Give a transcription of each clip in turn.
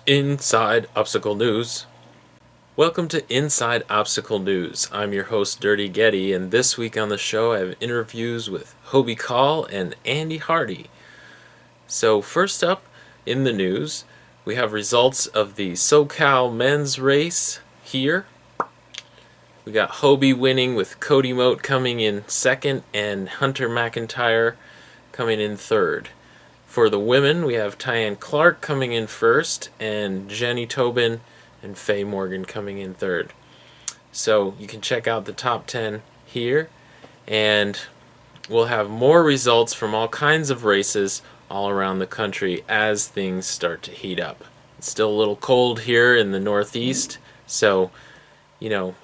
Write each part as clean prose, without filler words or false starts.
Inside Obstacle News. Welcome to Inside Obstacle News. I'm your host, Dirty Getty, and this week on the show I have interviews with Hobie Call and Andy Hardy. So, first up in the news, we have results of the SoCal men's race here. We got Hobie winning with Cody Moat coming in second and Hunter McIntyre coming in third. For the women, we have Tyann Clark coming in first and Jenny Tobin and Faye Morgan coming in third. So you can check out the top 10 here, and we'll have more results from all kinds of races all around the country as things start to heat up. It's still a little cold here in the Northeast, so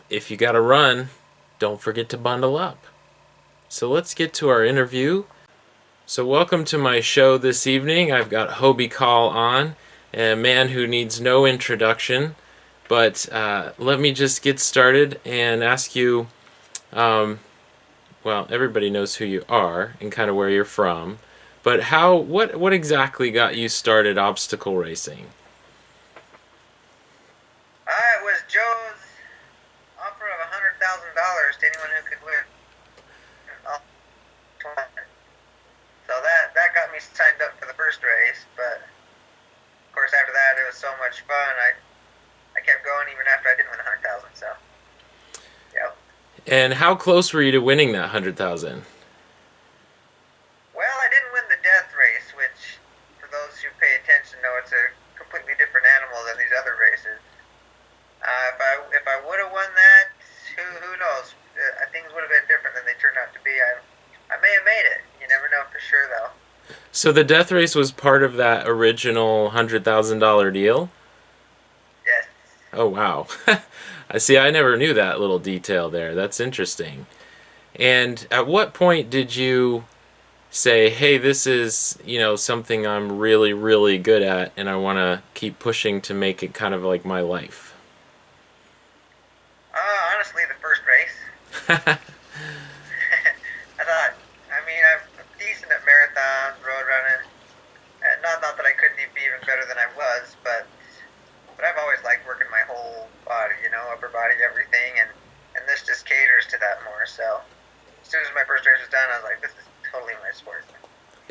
if you gotta run, don't forget to bundle up. So let's get to our interview. So welcome to my show this evening. I've got Hobie Call on, a man who needs no introduction. But let me just get started and ask you, well, everybody knows who you are and kind of where you're from. But what exactly got you started obstacle racing? It was Joe's offer of $100,000 to anyone who could win. So that got me signed up for the first race, but of course after that it was so much fun. I kept going even after I didn't win 100,000. So, yep. And how close were you to winning that 100,000? Well, I didn't win the death race, which for those who pay attention know it's a completely different animal than these other races. If I would have won that, who knows? Things would have been different than they turned out to be. I may have made it. You never know for sure, though. So the death race was part of that original $100,000 deal? Yes. Oh, wow. I see. I never knew that little detail there. That's interesting. And at what point did you say, hey, this is, something I'm really, really good at, and I want to keep pushing to make it kind of like my life? Honestly, the first race. I'm decent at marathons, road running. Not that I couldn't be even better than I was, but I've always liked working my whole body, upper body, everything, and this just caters to that more. So as soon as my first race was done, I was like, this is totally my sport.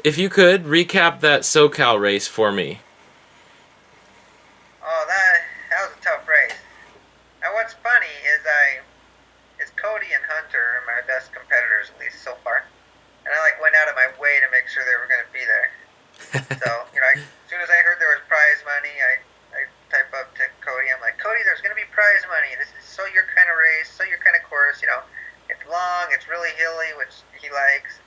If you could, recap that SoCal race for me. Oh, that was a tough race. Now what's funny is Cody and Hunter are my best competitors, at least so far. And I went out of my way to make sure they were going to be there. So, as soon as I heard there was prize money, I type up to Cody. I'm like, Cody, there's going to be prize money. This is so your kind of race, so your kind of course. It's long, it's really hilly, which he likes.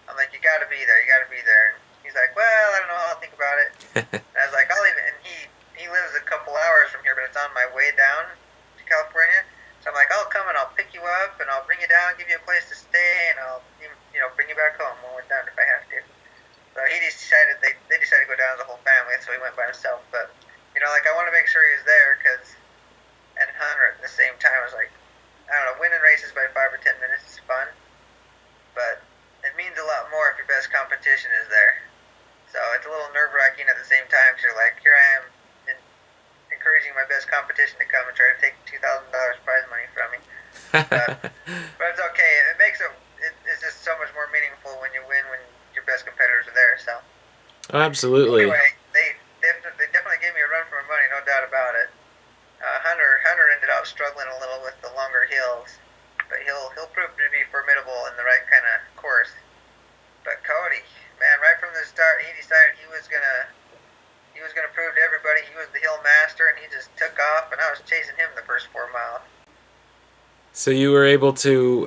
I'm like, you got to be there. You got to be there. And he's like, well, I don't know. I'll think about it. And I was like, I'll even. And he lives a couple hours from here, but it's on my way down to California. So I'm like, I'll come and I'll pick you up and I'll bring you down, give you a place to stay, and I'll bring you back home when we're done if I have to. So he decided they decided to go down as a whole family, so he went by himself. But I want to make sure he was there and Hunter at the same time. I was like, I don't know, winning races by 5 or 10 minutes is fun, but it means a lot more if your best competition is there. So it's a little nerve-wracking at the same time because you're like, here I am encouraging my best competition to come and try to take $2,000 prize money from me. But it's okay. It's just so much more meaningful when you win when your best competitors are there. So Absolutely. anyway, they definitely gave me a run for my money, no doubt about it. Hunter ended up struggling a little with the longer hills, but he'll prove to be formidable in the right kind of course. But Cody, man, right from the start, he decided he was gonna prove to everybody he was the hill master, and he just took off, and I was chasing him the first 4 miles. So you were able to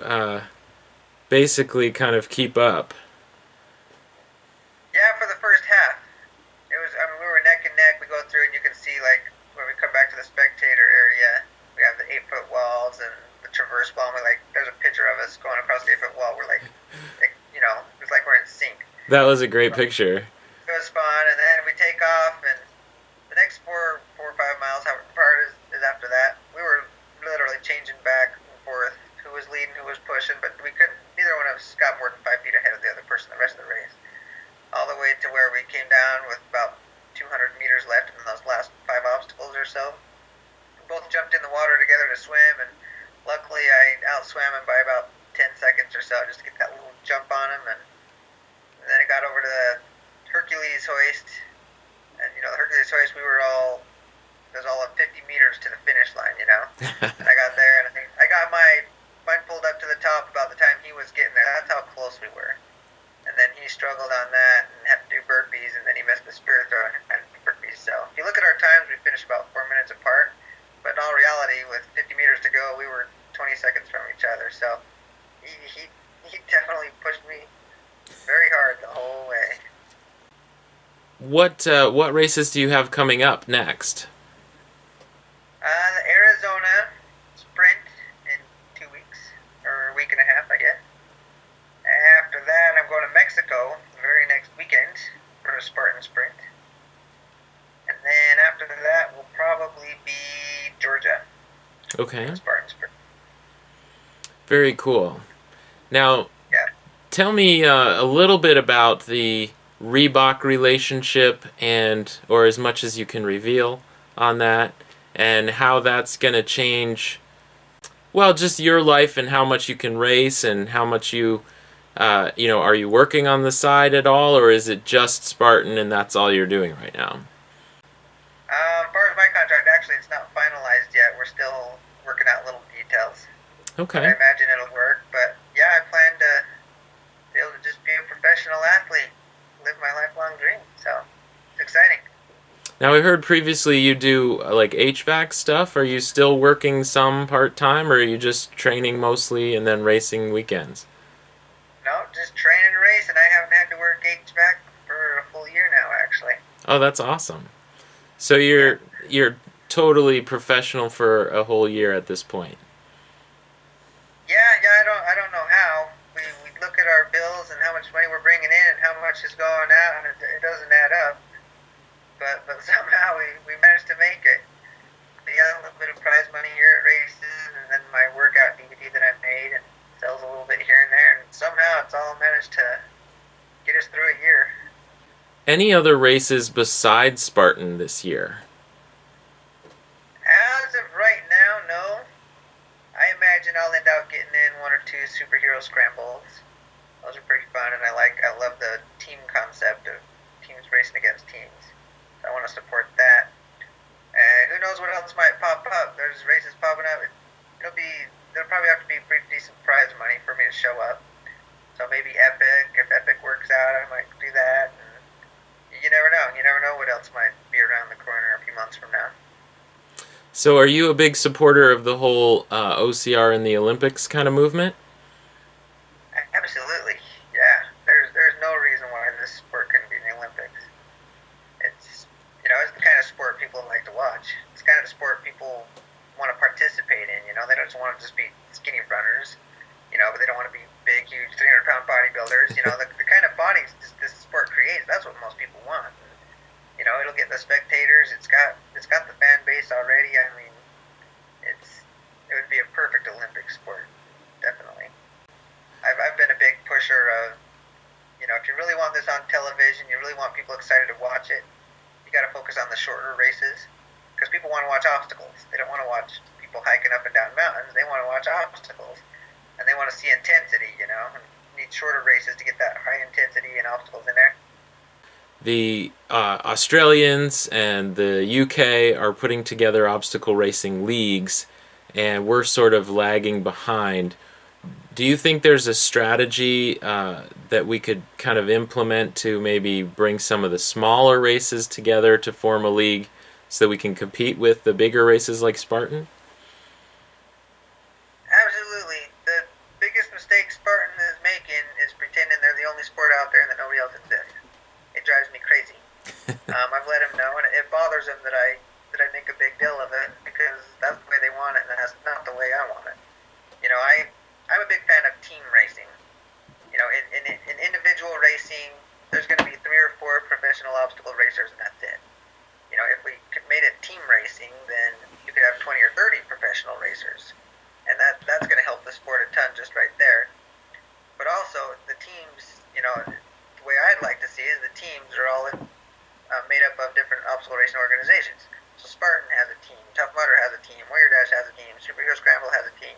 basically kind of keep up. Yeah, for the first half. We were neck and neck. We go through, and you can see, when we come back to the spectator area, we have the 8-foot walls and the traverse wall, and there's a picture of us going across the 8-foot wall. We're it's like we're in sync. That was a great picture. It was fun, and then we take off, and the next 4 or 5 miles, however far it is after that, we were literally changing back and forth, who was leading, who was pushing, but neither one of us got more than 5 feet ahead of the other person the rest of the race. All the way to where we came down with about 200 meters left in those last 5 so. We both jumped in the water together to swim, and luckily I outswam him by about 10 seconds or so just to get that little jump on him. And then I got over to the Hercules hoist, and the Hercules hoist, it was all of 50 meters to the finish line, And I got there, and I got mine pulled up to the top about the time he was getting there. That's how close we were. And then he struggled on that and had to do burpees, and then he missed the spear throw and had to do burpees. So if you look at our times, we finished about 4 minutes apart. But in all reality, with 50 meters to go, we were 20 seconds from each other. So he definitely pushed me very hard the whole way. What races do you have coming up next? The Arizona Sprint in 2 weeks, or a week and a half, I guess. After that, I'm going to Mexico the very next weekend for a Spartan Sprint. And then after that will probably be Georgia. Okay. Spartan Sprint. Very cool. Now, yeah. Tell me a little bit about the Reebok relationship, or as much as you can reveal on that, and how that's going to change, well, just your life and how much you can race and how much are you working on the side at all, or is it just Spartan and that's all you're doing right now? As far as my contract, actually, it's not finalized yet. We're still working out little details. Okay. But I imagine it'll work. But yeah, I plan to be able to just be a professional athlete, live my lifelong dream. So it's exciting. Now, I heard previously you do like HVAC stuff. Are you still working some part-time, or are you just training mostly and then racing weekends? No, just train and race, and I haven't had to work HVAC for a full year now, actually. Oh, that's awesome. So you're totally professional for a whole year at this point. Yeah, I don't know how. We look at our bills and how much money we're bringing in and how much is going out, and it doesn't add up. But somehow we managed to make it. We got a little bit of prize money here at races, and then my workout DVD that I made, and sells a little bit here and there, and somehow it's all managed to get us through a year. Any other races besides Spartan this year? As of right now, no. I imagine I'll end up getting in 1 or 2 superhero scrambles. Those are pretty fun, and I love the team concept of teams racing against teams. So I want to support that. And who knows what else might pop up? There's races popping up. There'll probably have to be pretty decent prize money for me to show up. So maybe Epic. If Epic works out, I might do that. And you never know. You never know what else might be around the corner a few months from now. So are you a big supporter of the whole OCR in the Olympics kind of movement? Absolutely. Yeah. There's no reason why this sport couldn't be in the Olympics. It's the kind of sport people like to watch. It's kind of the sport people want to participate in. They don't just want to just be skinny runners. But they don't want to be big, huge, 300-pound bodybuilders. The kind of bodies this sport creates, that's what most people want. It'll get the spectators. It's got the fan base already. I mean, it would be a perfect Olympic sport, definitely. I've been a big pusher of, if you really want this on television, you really want people excited to watch it, you got to focus on the shorter races, because people want to watch obstacles. They don't want to watch people hiking up and down mountains. They want to watch obstacles, and they want to see intensity. And need shorter races to get that high intensity and obstacles in there. The Australians and the UK are putting together obstacle racing leagues, and we're sort of lagging behind. Do you think there's a strategy that we could kind of implement to maybe bring some of the smaller races together to form a league so that we can compete with the bigger races like Spartan? Absolutely. The biggest mistake Spartan is making is pretending they're the only sport out there and that nobody else exists. It drives me crazy. I've let them know, and it bothers them that I make a big deal of it, because that's the way they want it, and that's not the way I want it. I'm a big fan of team racing. In individual racing, there's going to be 3 or 4 professional obstacle racers, and that's it. If we made it team racing, then you could have 20 or 30 professional racers, and that's going to help the sport a ton just right there. But also, the teams, the way I'd like to see is the teams are all made up of different obstacle racing organizations. So Spartan has a team, Tough Mudder has a team, Warrior Dash has a team, Superhero Scramble has a team.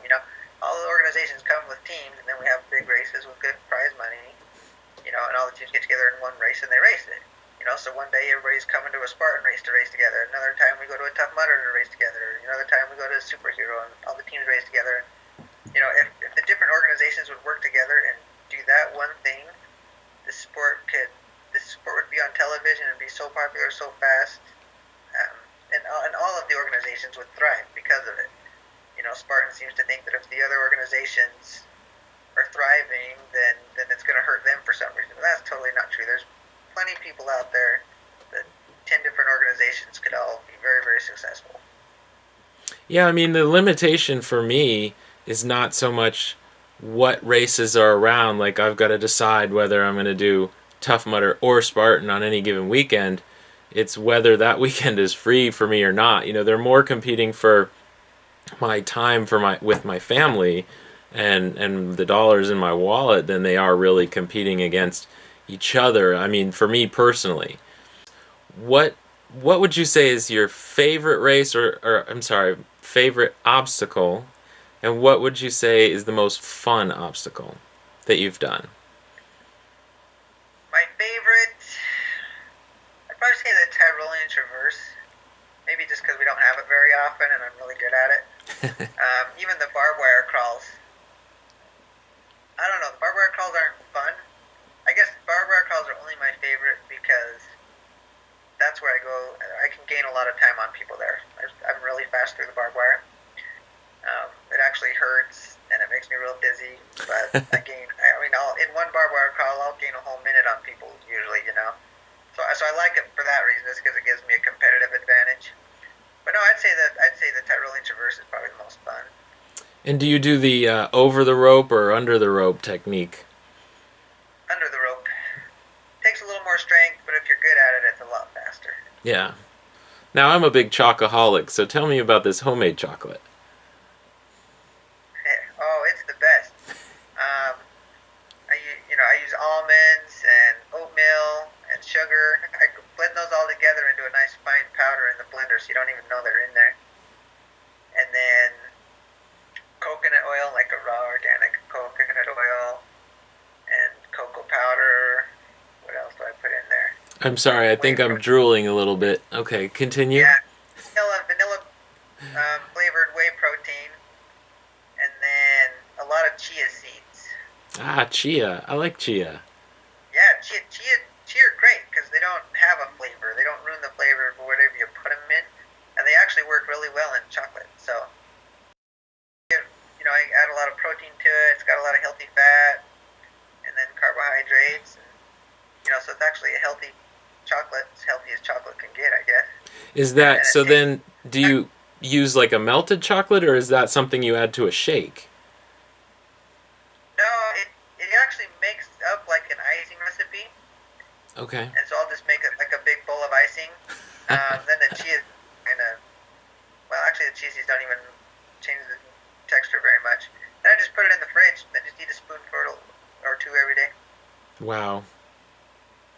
All the organizations come with teams, and then we have big races with good prize money. And all the teams get together in one race and they race it. So one day everybody's coming to a Spartan race to race together. Another time we go to a Tough Mudder to race together. Another time we go to a Superhero and all the teams race together. If the different organizations would work together and do that one thing, this sport would be on television and be so popular so fast, and all of the organizations would thrive because of it. Spartan seems to think that if the other organizations are thriving, then it's going to hurt them for some reason. But that's totally not true. There's plenty of people out there that 10 different organizations could all be very, very successful. Yeah, I mean, the limitation for me is not so much what races are around. Like, I've got to decide whether I'm going to do Tough Mudder or Spartan on any given weekend. It's whether that weekend is free for me or not. They're more competing for my time with my family and the dollars in my wallet than they are really competing against each other. I mean, for me personally, what would you say is your favorite race or I'm sorry, favorite obstacle, and what would you say is the most fun obstacle that you've done? My favorite, I'd probably say the Tyrolean Traverse. Maybe just because we don't have it very often and I'm really good at it. Even the barbed wire crawls. I don't know, the barbed wire crawls aren't fun. I guess barbed wire crawls are only my favorite because that's where I can gain a lot of time on people there. I'm really fast through the barbed wire. It actually hurts and it makes me real dizzy, but in one barbed wire crawl, I'll gain a whole minute on people usually, So I like it for that reason, just because it gives me a competitive advantage. But no, I'd say the Tyrolean Traverse is probably the most fun. And do you do the over the rope or under the rope technique? Under the rope. Takes a little more strength, but if you're good at it, it's a lot faster. Yeah. Now, I'm a big chocoholic, so tell me about this homemade chocolate. Oh, it's the best. I use almonds and oatmeal and sugar. I blend those all together into a nice fine powder in the blender, so you don't even know they're in there. And then coconut oil, like a raw organic coconut oil, and cocoa powder. What else do I put in there? I'm sorry, I think I'm drooling a little bit. Okay, continue. Yeah, vanilla flavored whey protein, and then a lot of chia seeds. Ah, chia. I like chia. Yeah, chia are great because they don't have a flavor. They don't ruin the flavor of whatever you put them in, and they actually work really well in chocolate. So, I add a lot of protein to it. It's got a lot of healthy fat, and then carbohydrates. So it's actually a healthy chocolate, as healthy as chocolate can get, I guess. Is that so? Then, do you use like a melted chocolate, or is that something you add to a shake? No, it actually makes up like an icing recipe. Okay. And so I'll just make it like a big bowl of icing. Then the chia actually the cheesies don't even change the texture very much. Then I just put it in the fridge. I just eat a spoonful or two every day. Wow.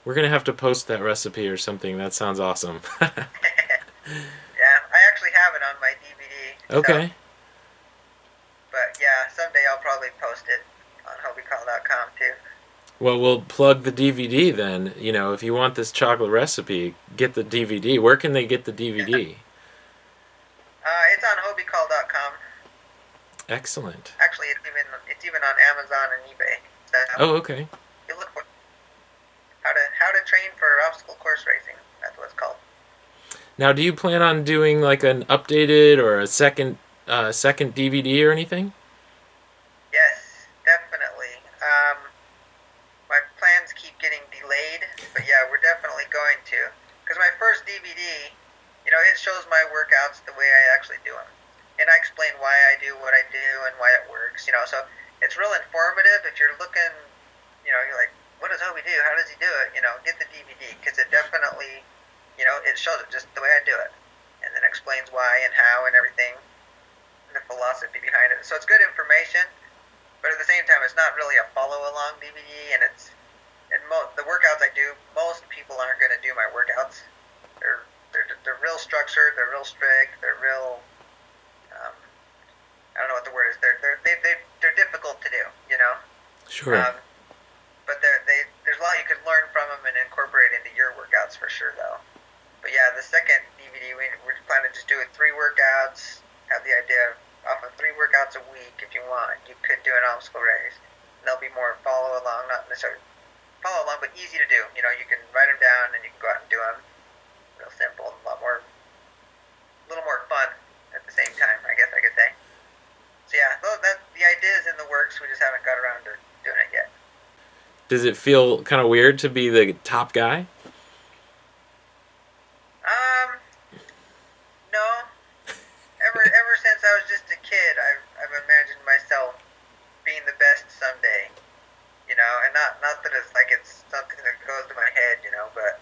We're going to have to post that recipe or something. That sounds awesome. Yeah, I actually have it on my DVD. Okay. But yeah, someday I'll probably post it on hobiecall.com too. Well, we'll plug the DVD then. If you want this chocolate recipe, get the DVD. Where can they get the DVD? It's on hobiecall.com. Excellent. Actually, it's even on Amazon and eBay. So Oh, okay. you look for how to train for obstacle course racing. That's what it's called. Now, do you plan on doing like an updated or a second DVD or anything? Yes, definitely. My plans keep getting delayed, but yeah, we're definitely going to. Because my first DVD, it shows my workouts the way I actually do them. And I explain why I do what I do and why it works, so it's real informative. If you're looking, you're like, what does Hobie do? How does he do it? Get the DVD, because it definitely, it shows it just the way I do it. And then explains why and how and everything, and the philosophy behind it. So it's good information, but at the same time, it's not really a follow-along DVD, and the workouts I do, most people aren't going to do my workouts. They're real structured, they're real strict, they're real. Um, I don't know what the word is. They're difficult to do, you know. Sure. But there's a lot you can learn from them and incorporate into your workouts for sure, though. But yeah, the second DVD, we're planning to just do it 3 workouts. Have the idea of off of 3 workouts a week if you want. You could do an obstacle race. They'll be more follow along, not necessarily follow along, but easy to do. You know, you can write them down and you can go out and do them. Real simple, a little more fun at the same time, I guess I could say. So yeah, the idea is in the works. We just haven't got around to doing it yet. Does it feel kind of weird to be the top guy? No. Ever since I was just a kid, I've imagined myself being the best someday. You know, and not that it's something that goes to my head, you know, but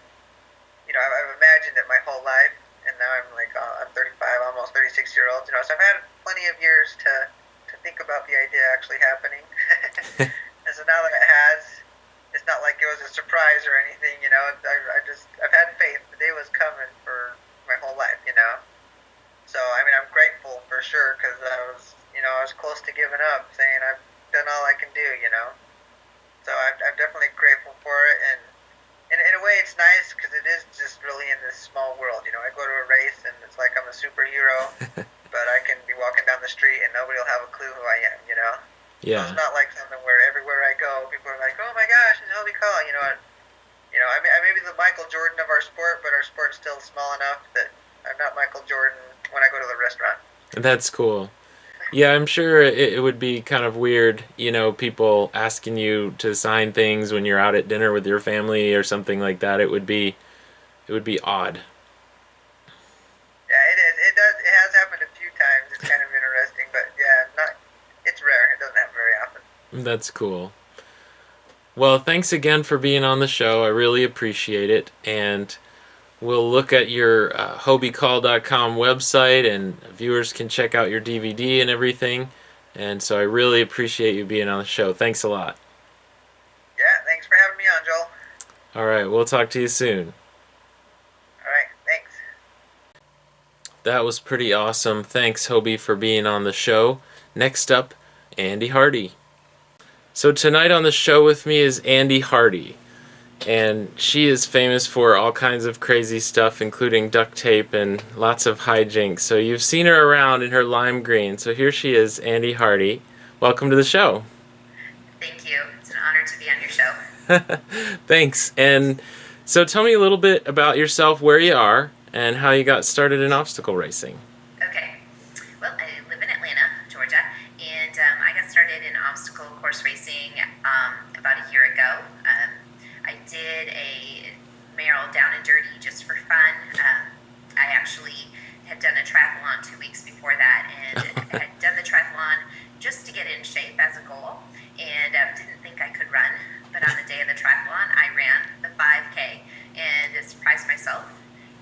you know, I've imagined it my whole life, and now I'm like, I'm 35, almost 36 years old, you know, so I've had plenty of years to think about the idea actually happening. And so now that it has, it's not like it was a surprise or anything, you know. I've had faith. The day was coming for my whole life, you know. So I mean, I'm grateful for sure because I was close to giving up, saying I've done all I can do, you know. So I'm definitely grateful for it, and in a way, it's nice because it is just really in this small world, you know. I go to a race and it's like I'm a superhero, but I can be walking down the street and nobody will have a clue who I am, you know. Yeah. So it's not like something where everywhere I go, people are like, "Oh my gosh, it's Hobie Call," you know. I may be the Michael Jordan of our sport, but our sport's still small enough that I'm not Michael Jordan when I go to the restaurant. That's cool. Yeah, I'm sure it would be kind of weird, you know, people asking you to sign things when you're out at dinner with your family or something like that. It would be odd. Yeah, it is. It has happened a few times. It's kind of interesting, but yeah, it's rare. It doesn't happen very often. That's cool. Well, thanks again for being on the show. I really appreciate it. And we'll look at your HobieCall.com website, and viewers can check out your DVD and everything. And so I really appreciate you being on the show. Thanks a lot. Yeah, thanks for having me on, Joel. All right, we'll talk to you soon. All right, thanks. That was pretty awesome. Thanks, Hobie, for being on the show. Next up, Andy Hardy. So tonight on the show with me is Andy Hardy. And she is famous for all kinds of crazy stuff, including duct tape and lots of hijinks. So you've seen her around in her lime green. So here she is, Andy Hardy. Welcome to the show. Thank you. It's an honor to be on your show. Thanks. And so tell me a little bit about yourself, where you are, and how you got started in obstacle racing. Okay. Well, I live in Atlanta, Georgia, and I got started in obstacle course racing about a year ago. I did a Merrill Down and Dirty just for fun. I actually had done a triathlon 2 weeks before that, and had done the triathlon just to get in shape as a goal, and didn't think I could run. But on the day of the triathlon, I ran the 5K and surprised myself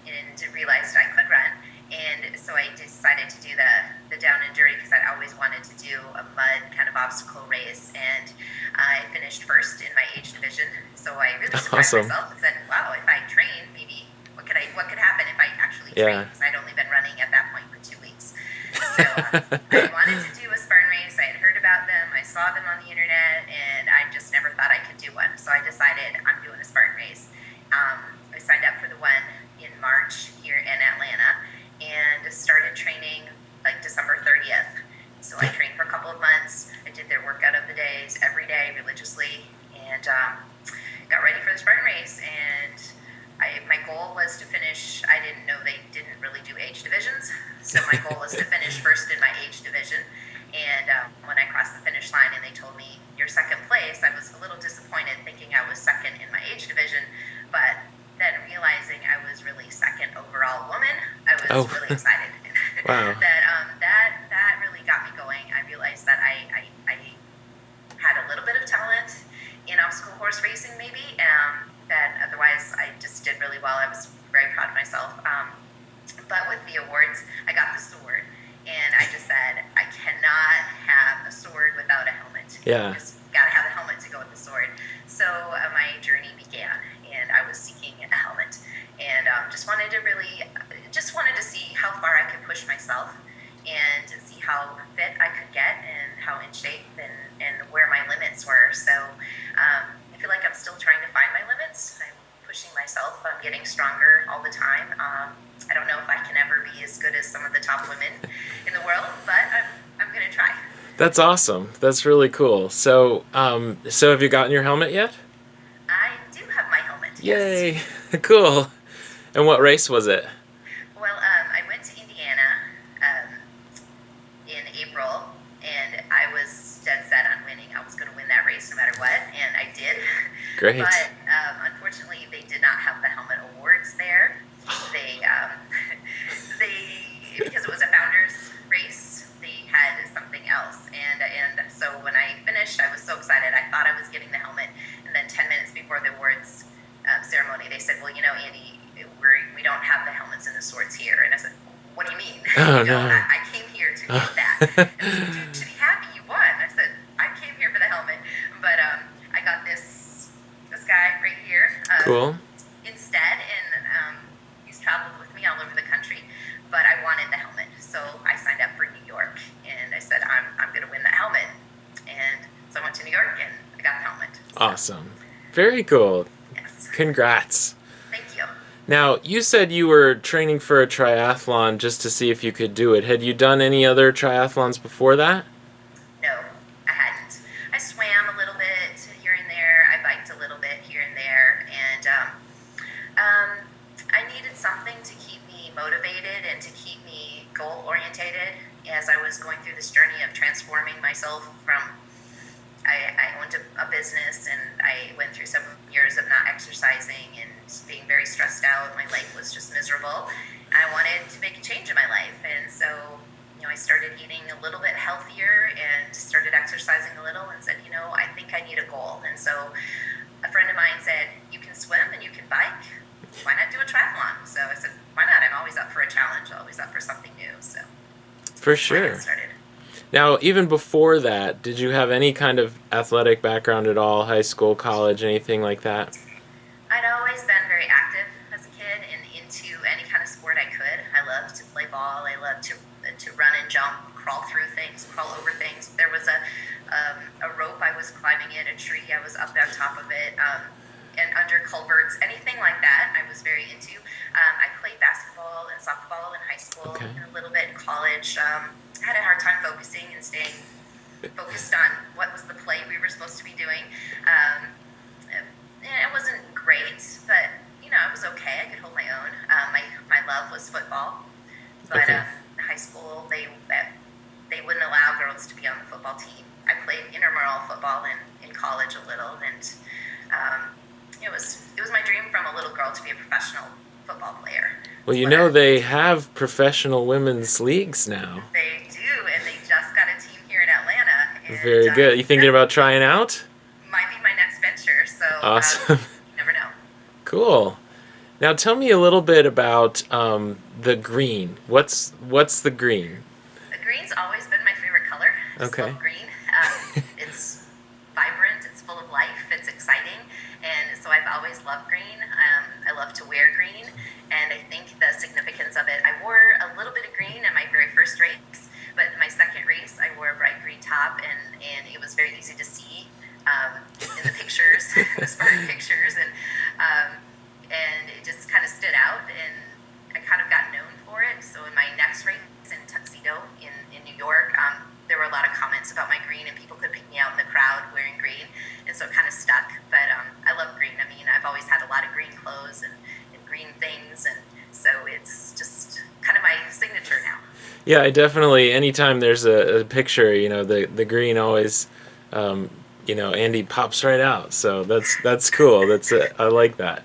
and realized I could run. And so I decided to do the Down and Dirty because I'd always wanted to do a mud kind of obstacle race, and I finished first in my age division. So I really surprised myself and said, "Wow, if I train, maybe what could happen if I actually train?" Because I'd only been running at that point for 2 weeks. So I wanted to do a Spartan race. I had heard about them. I saw them on the internet, and I just never thought I could do one. So I decided I'm doing a Spartan race. I signed up for the one in March here in Atlanta and started training like December 30th. So I trained for a couple of months. I did their workout of the days every day religiously, and got ready for the Spartan race. And my goal was to finish. I didn't know they didn't really do age divisions, so my goal was to finish first in my age division. And when I crossed the finish line and they told me you're second place, I was a little disappointed, thinking I was second in my age division, but then realizing I was really second overall woman, I was really excited. Wow. that really got me going. I realized that I had a little bit of talent in obstacle course racing, maybe, that otherwise I just did really well. I was very proud of myself. But with the awards, I got the sword, and I just said, I cannot have a sword without a helmet. Yeah. Just got to have a helmet to go with the sword. So my journey began, and I was seeking a helmet, and just wanted to really just just wanted to see how far I could push myself and see how fit I could get and how in shape and where my limits were. So I feel like I'm still trying to find my limits. I'm pushing myself. I'm getting stronger all the time. I don't know if I can ever be as good as some of the top women in the world, but I'm going to try. That's awesome. That's really cool. So, so have you gotten your helmet yet? I do have my helmet. Yay! Yes. Cool. And what race was it? Well, I went to Indiana in April, and I was dead set on winning. I was going to win that race no matter what, and I did. Great. But unfortunately, they did not have the helmet awards there. They, because it was a founders race, they had something else. And so when I finished, I was so excited. I thought I was getting the helmet, and then 10 minutes before the awards ceremony, they said, "Well, Andy, we don't have the helmets and the swords here." And I said, "What do you mean?" Oh, no. I came here to get that. And they said, "Dude, to be happy you won." I said, "I came here for the helmet," but I got this guy right here. Cool. Instead, and he's traveled with me all over the country, but I wanted the helmet, so I signed up for New York, and I said I'm going to win the helmet, and so I went to New York and I got the helmet. So, Awesome. Very cool. yes. Congrats. Thank you. Now, you said you were training for a triathlon just to see if you could do it. Had you done any other triathlons before that? No, I hadn't. I swam a little bit here and there. I biked a little bit here and there, and I needed something to keep me motivated and to keep me goal orientated as I was going through this journey of transforming myself from. I owned a business, and I went through several years of not exercising and being very stressed out. My life was just miserable. I wanted to make a change in my life, and so I started eating a little bit healthier and started exercising a little, and said, I think I need a goal. And so a friend of mine said, "You can swim and you can bike. Why not do a triathlon?" So I said, "Why not? I'm always up for a challenge. Always up for something new." So For that's why I sure. got started. Now, even before that, did you have any kind of athletic background at all? High school, college, anything like that? I'd always been very active as a kid and into any kind of sport I could. I loved to play ball. I loved to run and jump, crawl through things, crawl over things. There was a rope I was climbing in, a tree I was up on top of it, and under culverts, anything like that I was very into. I played basketball and softball in high school, Okay. and a little bit in college. I had a hard time focusing and staying focused on what was the play we were supposed to be doing. And it wasn't great, but it was okay. I could hold my own. My love was football, but Okay. in high school they wouldn't allow girls to be on the football team. I played intramural football in college a little, and it was my dream from a little girl to be a professional football player. Well, they have professional women's leagues now. They do, and they just got a team here in Atlanta. And, Very good. You thinking about trying out? Might be my next venture, so Awesome. you never know. Cool. Now, tell me a little bit about the green. What's the green? The green's always been my favorite color. I just Okay. love green. It's vibrant, it's full of life, it's exciting, and so I've always loved green. I love to wear green, and I think the significance of it, I wore a little bit of green in my very first race, but in my second race, I wore a bright green top, and it was very easy to see in the pictures, the Spartan pictures, and it just kind of stood out, and I kind of got known for it. So in my next race in Tuxedo in New York, there were a lot of comments about my green, and people could pick me out in the crowd wearing green, and so it kind of stuck. But I love green. I mean, I've always had a lot of green clothes and green things, and so it's just kind of my signature now. Yeah, I definitely. Anytime there's a picture, the green always, Andy pops right out. So that's cool. I like that.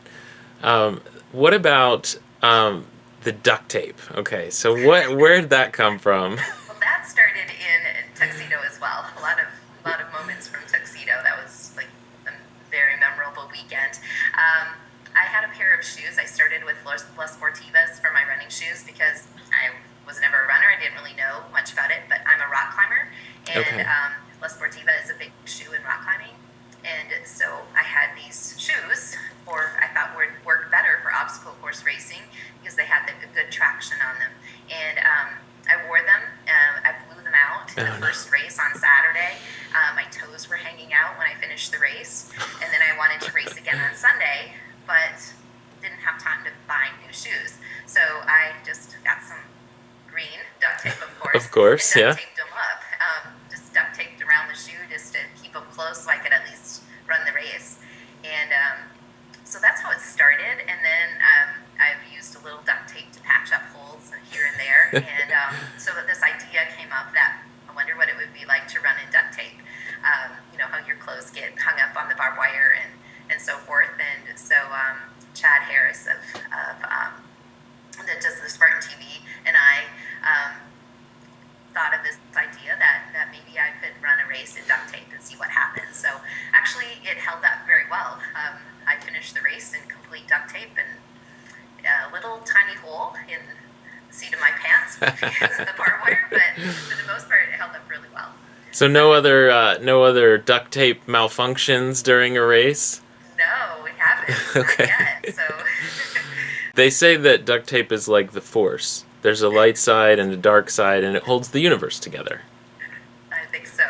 What about the duct tape? Okay, so where did that come from? Well, that started in Tuxedo as well. A lot of moments from Tuxedo. That was like a very memorable weekend. I had a pair of shoes. I started with La Sportivas for my running shoes because I was never a runner. I didn't really know much about it, but I'm a rock climber, and Okay. La Sportiva is a big shoe in rock climbing. And so I had these shoes I thought would work better for obstacle course racing because they had the good traction to the first race on Saturday. My toes were hanging out when I finished the race, and then I wanted to race again on Sunday, but didn't have time to buy new shoes. So I just got some green duct tape, of course. Of course, and yeah. duct taped them up. Just duct taped around the shoe just to keep them close so I could at least run the race. And so that's how it started. And then I've used a little duct tape to patch up holes here and there. And so this idea came up that I wonder what it would be like to run in duct tape. You know, how your clothes get hung up on the barbed wire and so forth. And so Chad Harris that does the Spartan TV and I thought of this idea that maybe I could run a race in duct tape and see what happens. So actually it held up very well. I finished the race in complete duct tape and a little tiny hole in the seat of my pants because of the barbed wire, but for the most part it held up really well. So no other duct tape malfunctions during a race? No, we haven't. Okay. Not yet, so They say that duct tape is like the Force. There's a light side and a dark side, and it holds the universe together. I think so.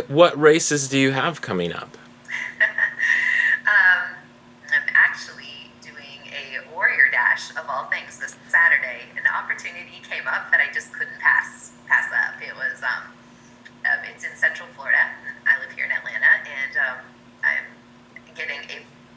What races do you have coming up? I'm actually doing a Warrior Dash of all things this Saturday. An opportunity came up that I just couldn't pass up. It was it's in Central Florida. I live here in Atlanta, and I'm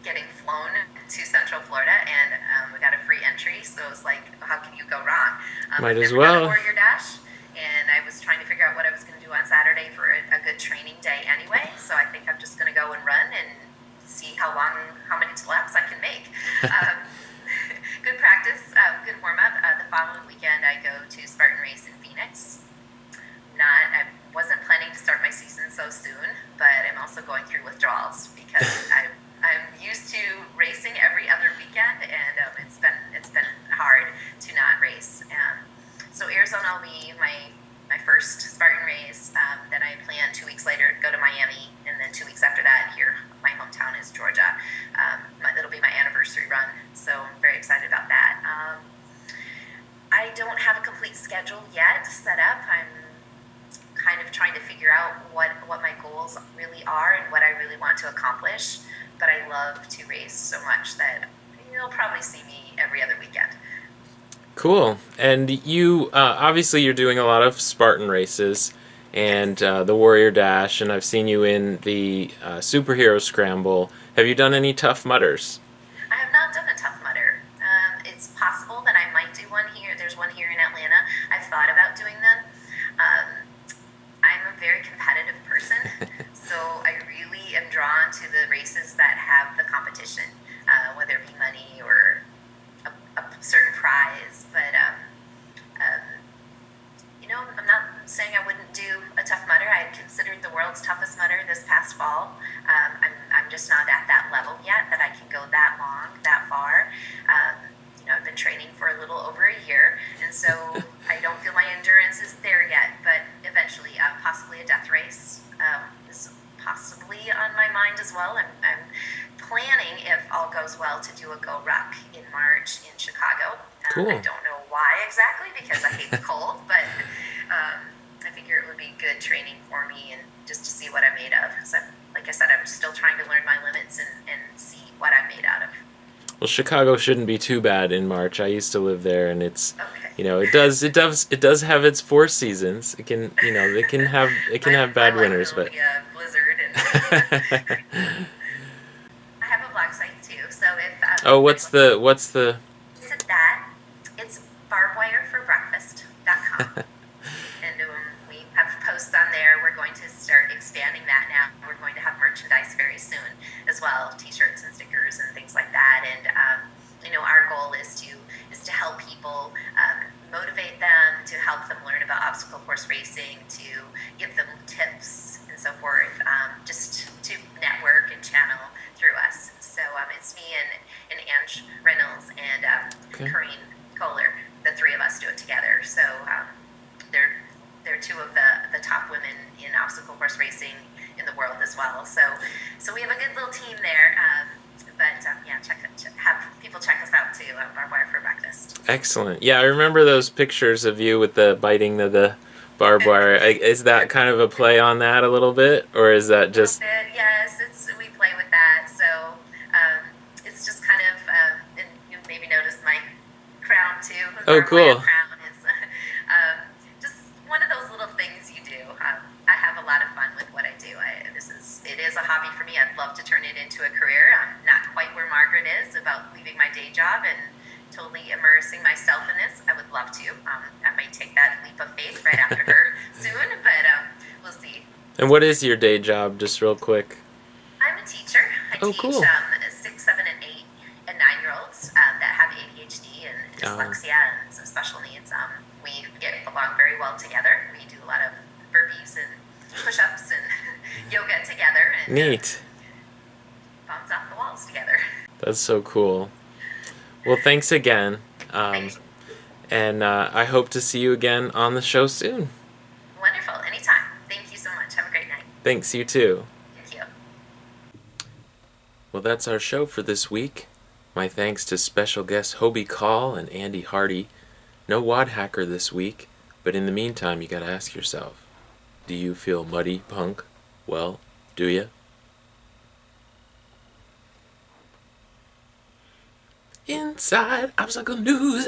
getting flown to Central Florida, and we got a free entry. So it's like, how can you go wrong? Might I've as never done well. a Warrior Dash, and I was trying to figure out what I was going to do on Saturday for a good training day anyway. So I think I'm just going to go and run and see how many laps I can make. Good practice, good warm up. The following weekend, I go to Spartan Race in Phoenix. I wasn't planning to start my season so soon, but I'm also going through withdrawals because I'm used to racing every other weekend, and it's been hard to not race. So Arizona will be my first Spartan race. Then I plan 2 weeks later to go to Miami, and then 2 weeks after that, here my hometown is Georgia. It'll be my anniversary run, so I'm very excited about that. I don't have a complete schedule yet set up. I'm kind of trying to figure out what my goals really are and what I really want to accomplish. But I love to race so much that you'll probably see me every other weekend. Cool. And you, obviously you're doing a lot of Spartan races and the Warrior Dash, and I've seen you in the Superhero Scramble. Have you done any Tough Mudders? I have not done a Tough Mudder. It's possible that I might do one here. There's one here in Atlanta. I've thought about doing them. I'm a very competitive person, so I really am drawn to the races that have the competition, whether it be money or a certain prize. But I'm not saying I wouldn't do a Tough Mudder. I considered the world's toughest mudder this past fall. I'm just not at that level yet that I can go that long, that far. I've been training for a little over a year, and so I don't feel my endurance is there yet, but eventually, possibly a death race is possibly on my mind as well. I'm planning, if all goes well, to do a Go Ruck in March in Chicago. Cool. I don't know why exactly, because I hate the cold, but I figure it would be good training for me and just to see what I'm made of. So, like I said, I'm still trying to learn my limits and see what I'm made out of. Well, Chicago shouldn't be too bad in March. I used to live there, and it's Okay. it does have its 4 seasons. It can have bad winters, but blizzard and I have a blog site too. So if oh, what's the Isn't that? It's barbedwireforbreakfast.com. And we have posts on there. We're going to start expanding that now. We're going to have merchandise very soon as well, t-shirts and stickers and things like that. And our goal is to help people, motivate them, to help them learn about obstacle course racing, to give them tips and so forth, just to network and channel through us. So it's me and Ange Reynolds and Corrine Kohler. The 3 of us do it together. So they're 2 of the top women in obstacle course racing in the world as well. So we have a good little team there. But have people check us out too. Barbed Wire for Breakfast. Excellent. Yeah, I remember those pictures of you with the biting of the barbed wire. Is that kind of a play on that a little bit, or is that just? A little bit, yes. We play with that, so it's just kind of, and you maybe notice my crown too. The Oh, barbed wire cool. crown is just one of those little things you do. I have a lot of fun with what I do. It is a hobby for me. I'd love to turn it into a career. I'm not quite where Margaret is about leaving my day job and totally immersing myself in this. I would love to. I might take that leap of faith right after her soon, but we'll see. And what is your day job, just real quick? I'm a teacher. I Oh, teach cool. 6, 7, and 8 and 9-year-olds that have ADHD and dyslexia and some special needs. We get along very well together. We do a lot of burpees and push-ups and yoga together and Neat. bounce off the walls together. That's so cool. Well, thanks again. Thanks. And I hope to see you again on the show soon. Wonderful. Anytime. Thank you so much. Have a great night. Thanks, you too. Thank you. Well, that's our show for this week. My thanks to special guests Hobie Call and Andy Hardy. No Wad Hacker this week, but in the meantime, you gotta ask yourself, do you feel muddy, punk? Well, do ya? Inside Obstacle News.